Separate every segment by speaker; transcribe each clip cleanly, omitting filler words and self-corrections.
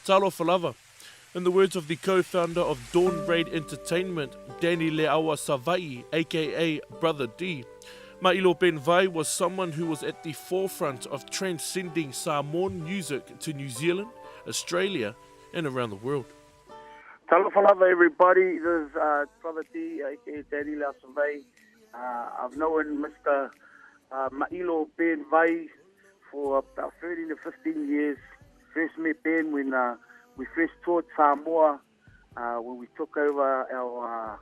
Speaker 1: Talo Falava. In the words of the co-founder of Dawn Raid Entertainment, Danny Leawa Savai, aka Brother D, Ma'ilo Ben Vai was someone who was at the forefront of transcending Samoan music to New Zealand, Australia, and around the world.
Speaker 2: Talafalava, everybody. This is Brother D, aka Danny Leawa. I've known Mr. Ma'ilo Ben Vai for about 13 to 15 years. First met Ben when we first toured Samoa, when we took over our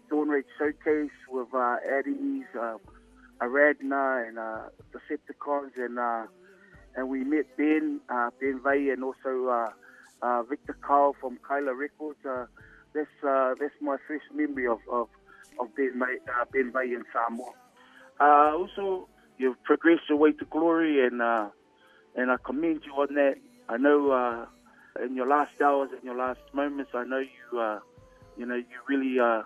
Speaker 2: Dawn Raid showcase with Addies, Aradna, and Decepticons, and we met Ben Vai, and also Victor Carl from Kyla Records. That's my first memory of Ben Vai in Samoa. Also, you've progressed your way to glory, and I commend you on that. I know in your last hours, in your last moments, I know you really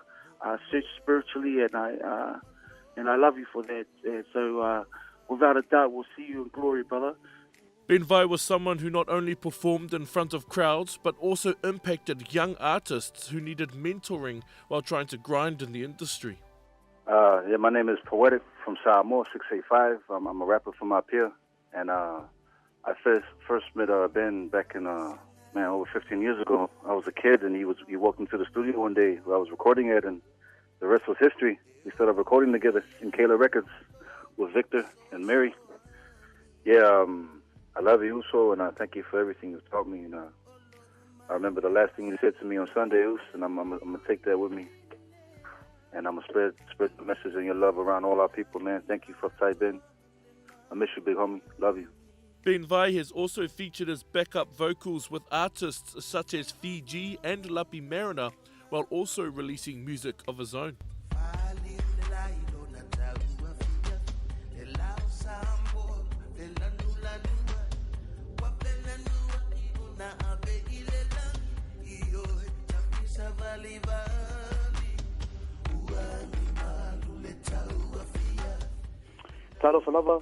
Speaker 2: search spiritually, and I love you for that. So without a doubt, we'll see you in glory, brother.
Speaker 1: Ben Vai was someone who not only performed in front of crowds, but also impacted young artists who needed mentoring while trying to grind in the industry.
Speaker 3: My name is Poetic from Samoa 685. I'm a rapper from up here, and I first met Ben back in over 15 years ago. I was a kid, and he walked into the studio one day where I was recording it, and the rest was history. We started recording together in Kayla Records with Victor and Mary. I love you, Uso, and I thank you for everything you've taught me. And I remember the last thing you said to me on Sunday, Uso, and I'm gonna take that with me, and I'm gonna spread the message and your love around all our people, man. Thank you for tight, Ben. I miss you, big homie. Love you.
Speaker 1: Ben Vai has also featured his backup vocals with artists such as Fiji and Lapi Mariner, while also releasing music of his own.
Speaker 4: Talo Falava,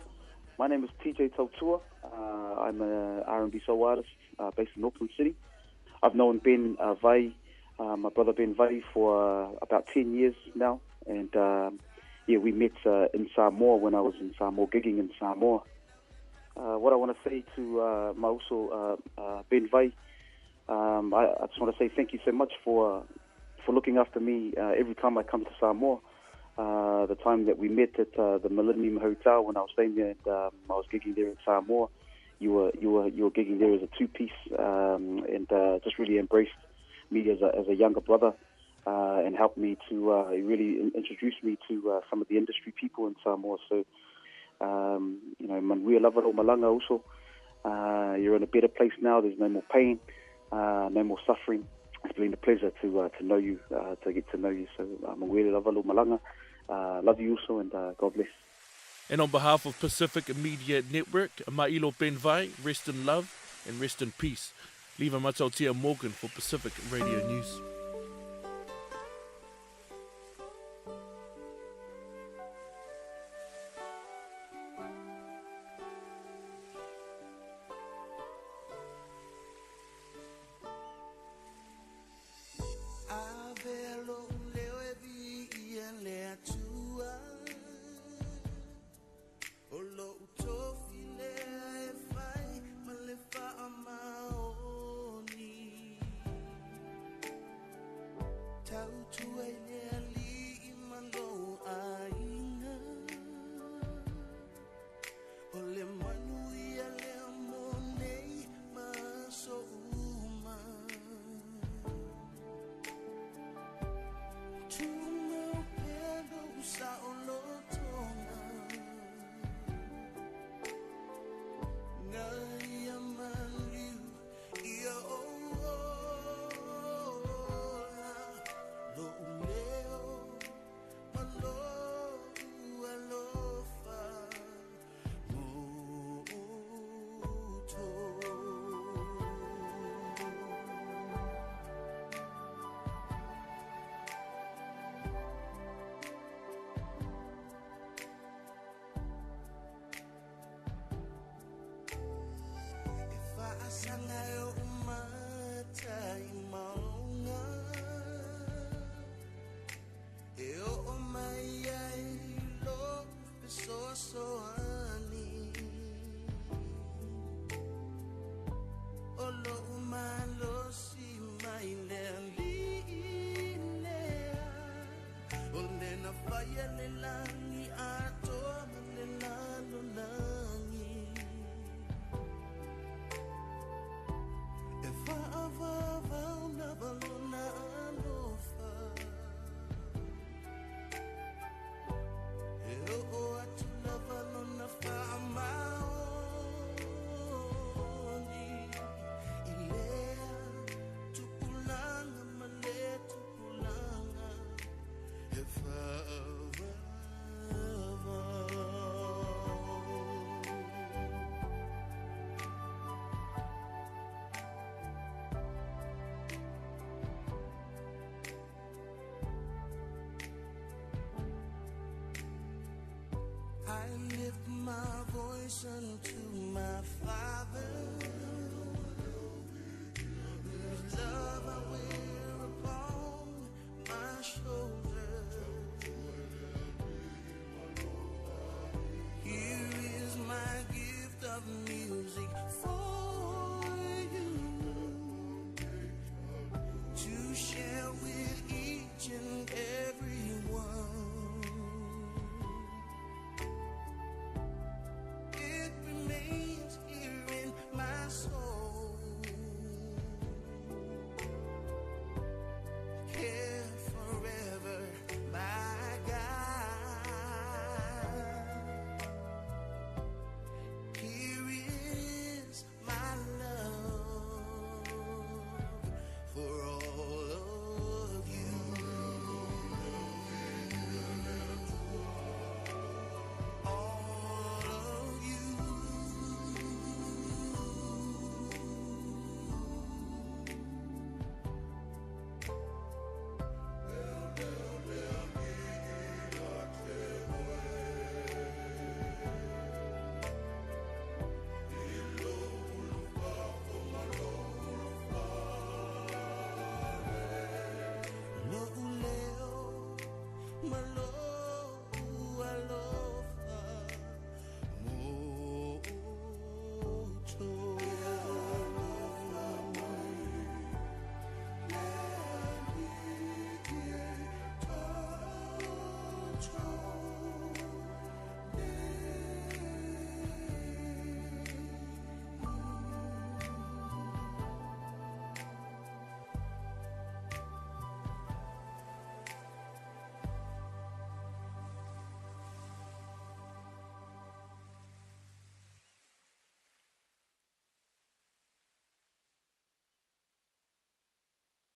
Speaker 4: my name is TJ Tautua. I'm an R&B soul artist based in Auckland City. I've known Ben Vai, my brother Ben Vai, for about 10 years now. And we met in Samoa when I was in Samoa, gigging in Samoa. What I want to say to my also Ben Vai, I just want to say thank you so much for looking after me every time I come to Samoa. The time that we met at the Millennium Hotel when I was staying there, and I was gigging there in Samoa, you were gigging there as a two-piece, and just really embraced me as a younger brother, and helped me to really introduce me to some of the industry people in Samoa. So, manuia lava o malanga also. You're in a better place now. There's no more pain, no more suffering. It's been a pleasure to know you, to get to know you. So, manuia lava o malanga. Love you also, and God bless.
Speaker 1: And on behalf of Pacific Media Network, Ma'ilo Ben Vai, rest in love and rest in peace. Leave a Matautia Morgan for Pacific Radio News.
Speaker 5: Sangayo umata imaunga Eo omayai lo pesosoani Olo umalo si maileli lea Onde na faya lelangi ato manelalo langi I lift my voice unto my Father, whose love I wear upon my shoulder. Here is my gift of music for